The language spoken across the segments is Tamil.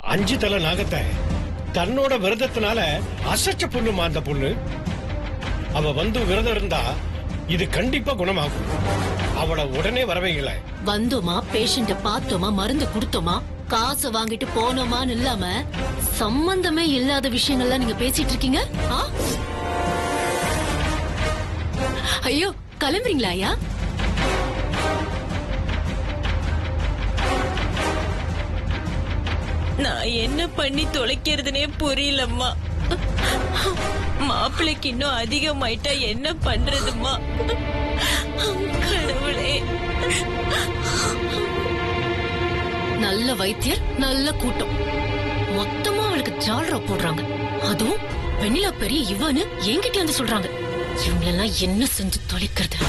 5 தலை நாகத்தை தன்னோட விரதத்தினால அசைச்ச பொண்ணுமா அந்த பொண்ணு. அவ வந்து விரதம் இருந்தா இது கண்டிப்பா குணமாகும். அவளை உடனே வரவைங்கள. வந்தோமா, பேஷண்ட பார்த்தோமா, மருந்து கொடுத்தோமா, காசு வாங்கிட்டு போனோமான்னு இல்லாம சம்பந்தமே இல்லாத விஷயங்கள்லாம் நீங்க பேசிட்டு இருக்கீங்க. ஐயோ, கிளம்புறீங்களா ஐயா? நான் என்ன பண்ணி தொலைக்கிறதுனே புரியலம்மா. மாப்பிள்ளைக்கு இன்னும் அதிகமாயிட்டா என்ன பண்றதுமா? கடவுளே. நல்ல வைத்தியர், நல்ல கூட்டம், மொத்தமா அவளுக்கு ஜால்ரா போடுறாங்க. அதுவும் வெண்ணிலா பெரிய இவனு என்கிட்ட வந்து சொல்றாங்க. இவங்களெல்லாம் என்ன செஞ்சு தொலைக்கிறது?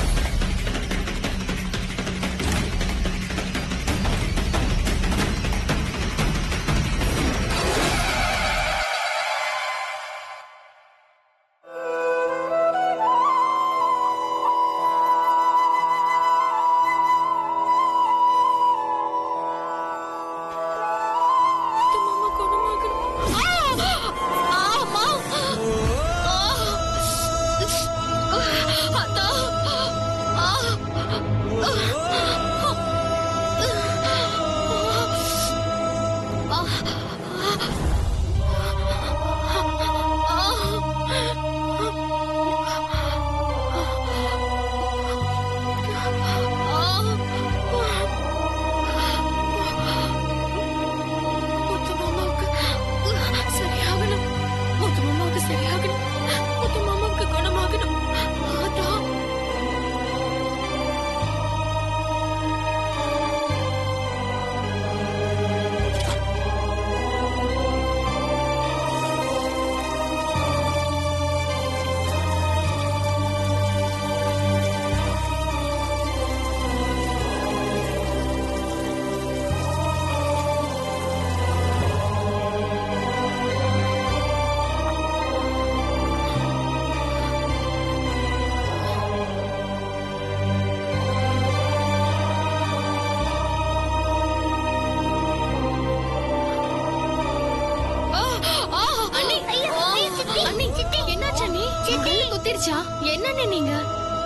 என்னன்னு நீங்க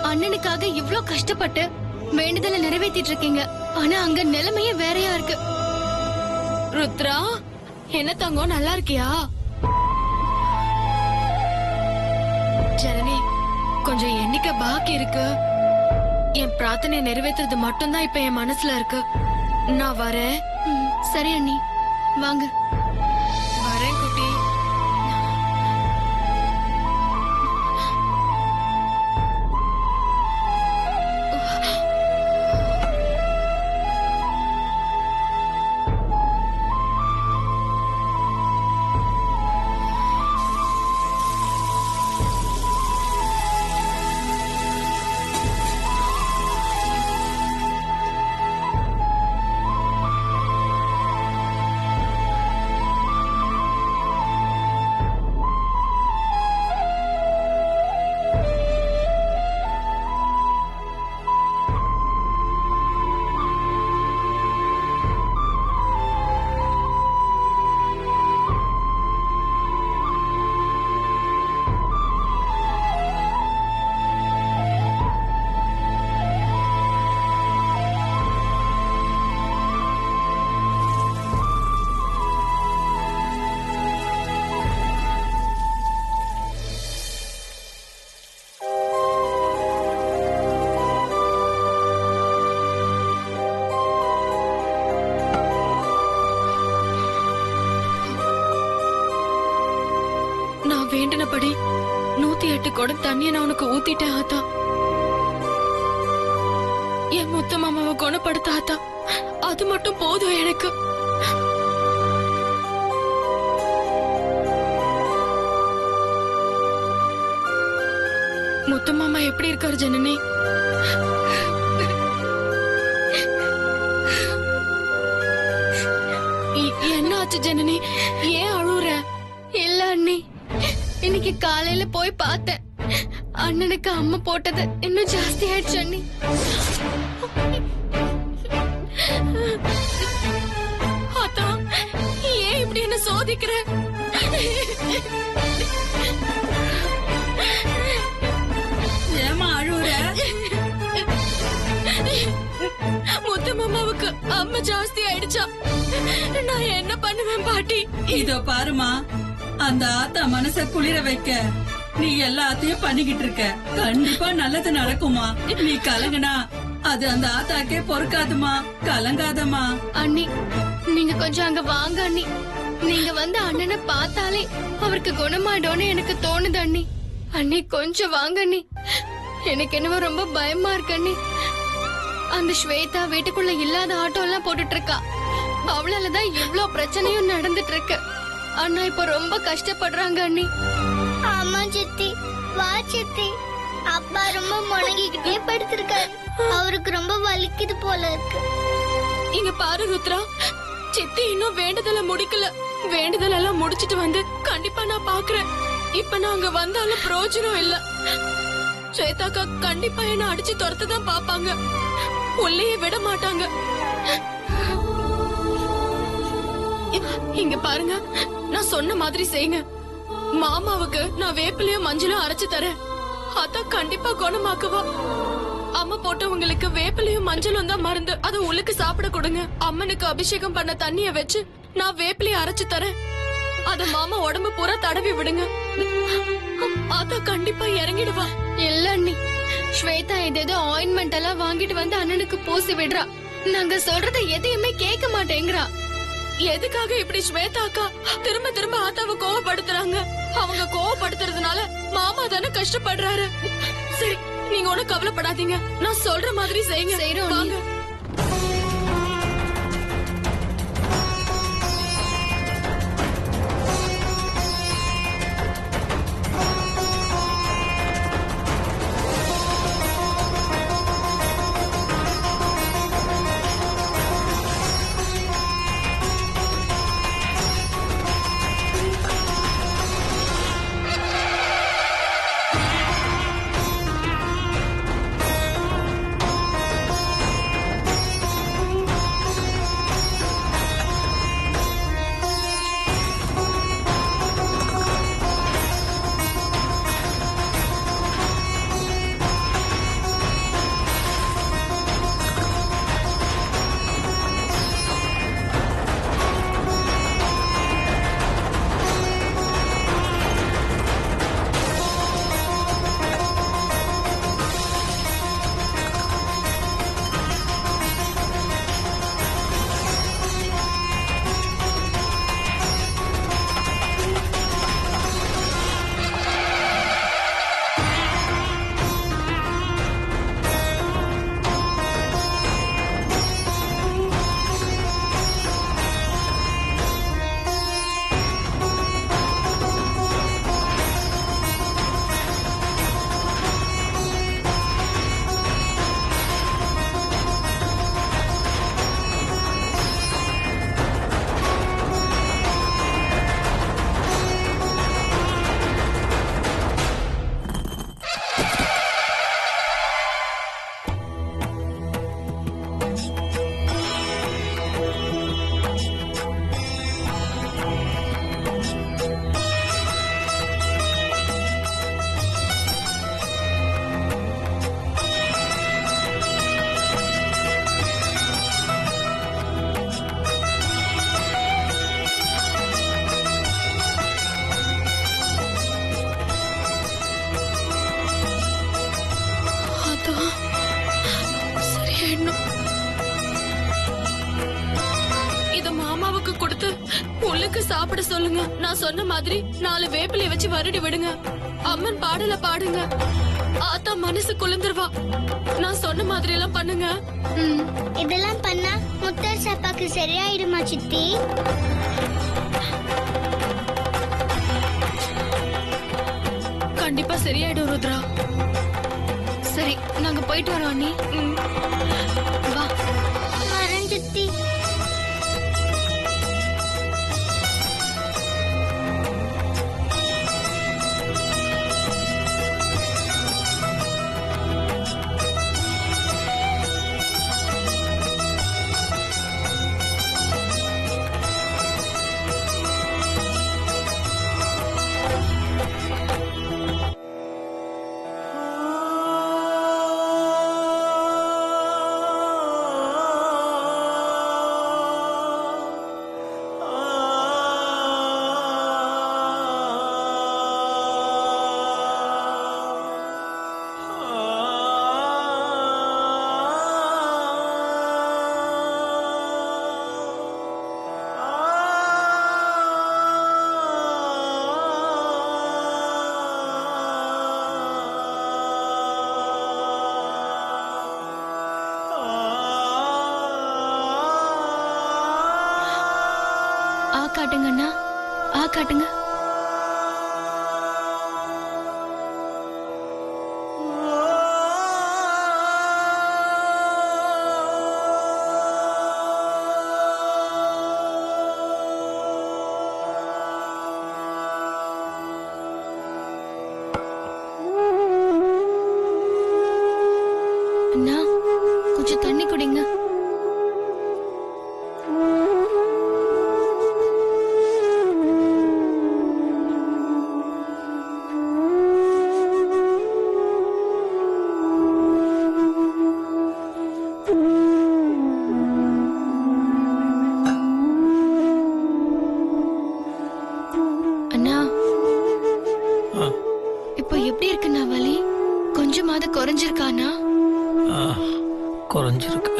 அண்ணனுக்காக இவ்ளோ கஷ்டப்பட்டு வேண்டுதலை நிறைவேற்றிட்டு இருக்கீங்க. ஆனா அங்க நிலைமையே வேறையா இருக்கு. ருத்ரா, என்ன தங்கம், நல்லா இருக்கியா? ஜனனி, கொஞ்சம் எண்ணிக்கை பாக்கி இருக்கு. என் பிரார்த்தனை நிறைவேற்றுறது மட்டும்தான் இப்ப என் மனசுல இருக்கு. நான் வரேன். சரி அண்ணி, வாங்க. வரேன் குட்டி. வேண்டினபடி 108 குடம் தண்ணிய நான் உனக்கு ஊத்திட்டேன் ஆத்தா. என் முத்த மாமாவை குணப்படுத்த ஆத்தா, அது மட்டும் போதும் எனக்கு. முத்த மாமா எப்படி இருக்காரு ஜனனி? என்ன ஆச்சு ஜனனி? ஏன் அழுற? இல்ல அண்ணி, இன்னைக்கு காலையில போய் பார்த்தேன். அண்ணனுக்கு அம்மா போட்டது இன்னும் ஜாஸ்தி ஆயிடுச்சு அண்ணி. ஆத்தா, ஏன் இப்படி என்ன சோதிக்கிற? ஏமா அழுவுற? முத்து மாமாவுக்கு அம்மா ஜாஸ்தி ஆயிடுச்சா? நான் என்ன பண்ணுவேன் பாட்டி? இதோ பாருமா, அந்த ஆத்தா மனச குளிர வைக்க நீ எல்லாத்தையும் பண்ணிக்கிட்டு இருக்க. கண்டிப்பா நல்லது நடக்குமா. நீ கலங்குனா அது அந்த ஆத்தாக்கே பொறுக்காதுமா. கலங்காதமா. அண்ணி நீங்க கொஞ்சம் அங்க வாங்க அண்ணி. நீங்க வந்து அண்ணனை பார்த்தாலே அவருக்கு குணமாயிடும்னு எனக்கு தோணுது அண்ணி. அண்ணி கொஞ்சம் வாங்க அண்ணி. எனக்கு என்னவோ ரொம்ப பயமா இருக்கு அண்ணி. அந்த ஸ்வேதா வீட்டுக்குள்ள இல்லாத ஆட்டோ எல்லாம் போட்டுட்டு இருக்கா. அவளாலதான் இவ்ளோ பிரச்சனையும் நடந்துட்டு இருக்கு. அண்ணா இப்ப ரொம்ப கஷ்டப்படுறாங்க அண்ணி. ஆமா சித்தி, வா சித்தி. அப்பா ரொம்ப முடங்கிக்கிட்டே படுத்திருக்காரு. அவருக்கு ரொம்ப வலிக்குது போல இருக்கு. இங்க பாரு ருத்ரா, சித்தி இன்னும் வேண்டுதல முடிக்கல. வேண்டுதல் எல்லாம் முடிச்சிட்டு வந்து கண்டிப்பா நான் பாக்குறேன். இப்ப நான் அங்க வந்தாலும் பிரயோஜனம் இல்ல. ஸ்வேதாக்கா கண்டிப்பா என்ன அடிச்சு துரத்துதான் பாப்பாங்க. உள்ளேயே விட மாட்டாங்க. இங்க பாருங்க, நான் சொன்ன மாதிரி செய்யுங்க. மாமாவுக்கு நான் வேப்பிலையும் மஞ்சளும் அரைச்சு தரேன். அதான் கண்டிப்பா குணமாக்குவா. அம்மா போட்டவங்களுக்கு வேப்பிலையும் மஞ்சளும் தான் மருந்து. அதை உள்ளுக்கு சாப்பிட கொடுங்க. அம்மனுக்கு அபிஷேகம் பண்ண தண்ணிய வச்சு நான் வேப்பிலையும் அரைச்சு தரேன். அத மாமா உடம்பு பூரா தடவி விடுங்க. அத கண்டிப்பா இறங்கிடுவா. இல்ல அண்ணி, ஸ்வேதா ஏதேதோ ஆயின்மெண்ட் எல்லாம் வாங்கிட்டு வந்து அண்ணனுக்கு பூசி விடுறா. நாங்க சொல்றத எதையுமே கேட்க மாட்டேங்கிறா. எதுக்காக இப்படி ஸ்வேதா அக்கா திரும்ப திரும்ப ஆத்தாவை கோவப்படுத்துறாங்க? அவங்க கோவப்படுத்துறதுனால மாமா தானே கஷ்டப்படுறாரு. சரி, நீங்க ஒண்ணும் கவலைப்படாதீங்க. நான் சொல்ற மாதிரி செய்யுங்க. செய்றோம் வாங்க. சரியாயிடணும். இத மாமாவுக்கு கொடுத்து உள்ளுக்கு சாப்பிட சொல்லுங்க. நான் சொன்ன மாதிரி 4 வேப்பிலைய வச்சு வருடி விடுங்க. அம்மன் பாடல பாடுங்க. ஆத்தா மனசு குளிர்ந்துருவா. நான் சொன்ன மாதிரி எல்லாம் பண்ணுங்க. இதெல்லாம் பண்ணா முத்தர் சாப்பாக்கு சரியாயிடுமா சித்தி? கண்டிப்பா சரியாயிடும் ருத்ரா. சரி, நாங்க போயிட்டு வரோம் அண்ணி. வா. வரேன் சித்தி. காட்டுங்க அண்ணா. காட்டுங்க. அண்ணா கொஞ்சம் தண்ணி குடிங்க. அண்ணா இப்போ எப்படி இருக்குண்ணா வலி? கொஞ்சமாவது குறைஞ்சிருக்கானா? குறைஞ்சிருக்கு.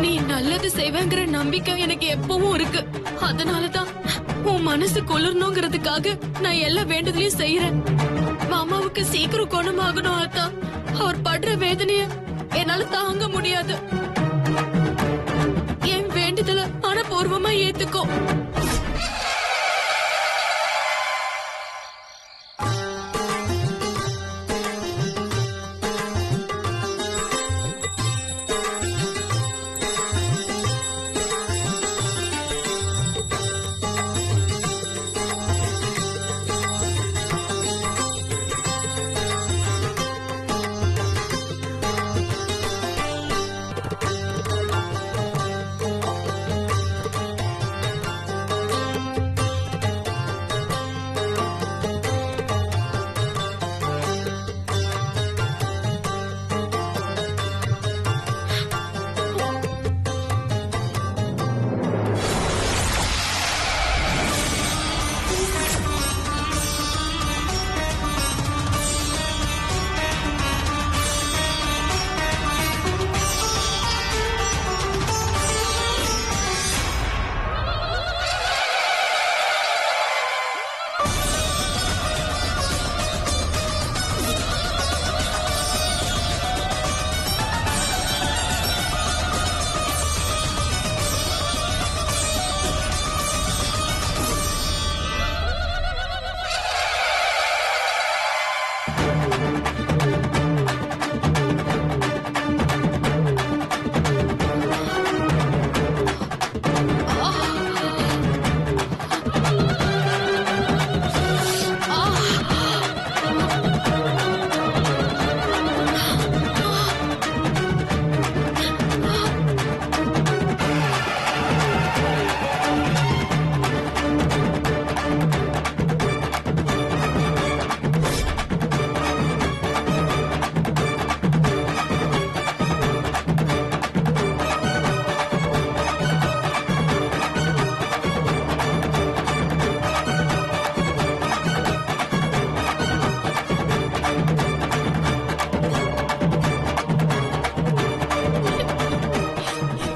நீ நல்லது செய்வேங்கிற நம்பிக்கை எனக்கு எப்பவும் இருக்கு. அதனாலதான் உன் மனசு குளிரணுங்கிறதுக்காக நான் எல்லா வேண்டுதலையும் செய்யறேன். மாமாவுக்கு சீக்கிரம் குணமாகணும் ஆத்தா. அவர் படுற வேதனைய என்னால தாங்க முடியாது. என் வேண்டுதலை மனப்பூர்வமா ஏத்துக்கோ.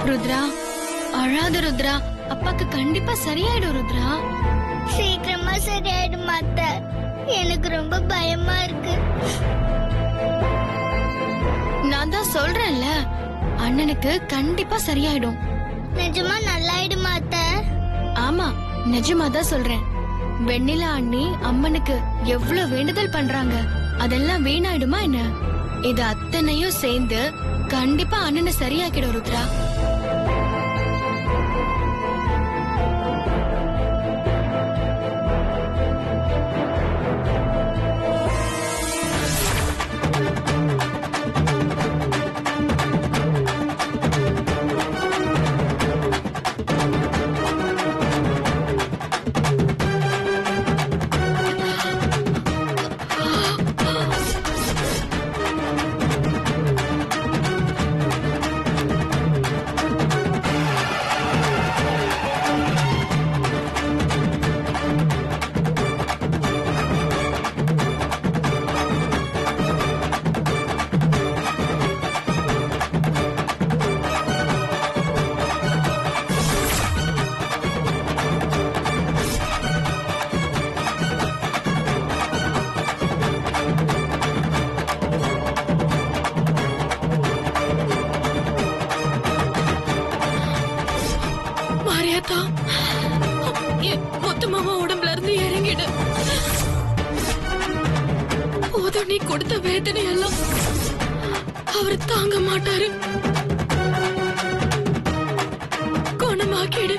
ருத்ரா அழாத ருத்ரா. அப்பாக்கு கண்டிப்பா சரியாயிடும் ருத்ரா. சீக்கிரமா சரியாயிடும் அத்தை. எனக்கு ரொம்ப பயமா இருக்கு. நான் தான் சொல்றேன்ல, அண்ணனுக்கு கண்டிப்பா சரியாயிடும். நிஜமா நல்லாயிடுமா அத்தை? ஆமா நிஜமா தான் சொல்றேன். வெண்ணிலா அண்ணி அம்மனுக்கு எவ்வளவு வேண்டுதல் பண்றாங்க, அதெல்லாம் வீணாயிடுமா என்ன? இது அத்தனையும் சேர்ந்து கண்டிப்பா அண்ணனை சரியாக்கிடும் ருத்ரா. போதும் நீ கொடுத்த வேதனை எல்லாம் அவர் தாங்க மாட்டாரு. குணமாக்கிடு.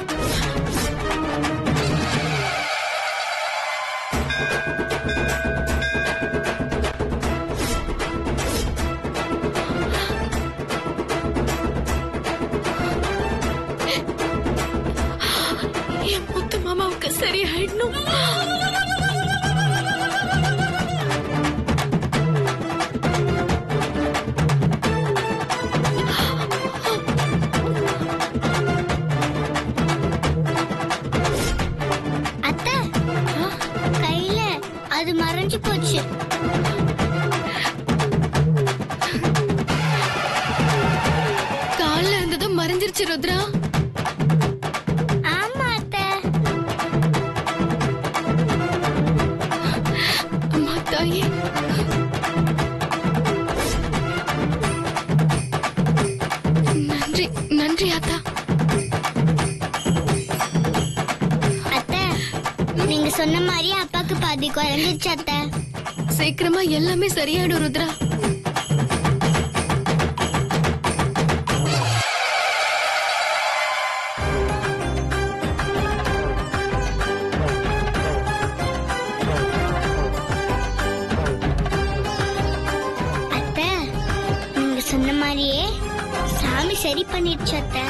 என் முத்து மாமாவுக்கு சரியாயிடணும். அத்தை கையில அது மறைஞ்சு போச்சு. கால்ல இருந்ததும் மறைஞ்சிருச்சு ருத்ரா. ஆமா அத்தை. அம்மா தாயே, நன்றி நன்றி ஆத்தா. அத்தை நீங்க சொன்ன மாதிரி அப்பாக்கு பாதி குறைஞ்சிருச்சு அத்தை. சீக்கிரமா எல்லாமே சரியாயிடும் ருத்ரா. அத்தை நீங்க சொன்ன மாதிரியே சாமி சரி பண்ணிடுச்சு அத்தை.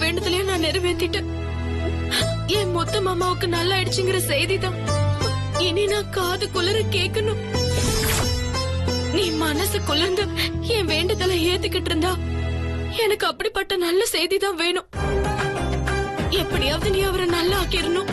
வேண்டுதலையும் நான் நிறைவேற்றிட்டேன். என் மொத்த மாமாவுக்கு நல்லா ஆயிடுச்சுங்கிற செய்திதான் இனி நான் காது குளிர கேட்கணும். நீ மனசு குளிர்ந்து என் வேண்டுதலை ஏத்துக்கிட்டு இருந்தா எனக்கு அப்படிப்பட்ட நல்ல செய்திதான் வேணும். எப்படியாவது நீ அவரை நல்லா ஆக்கிடணும்.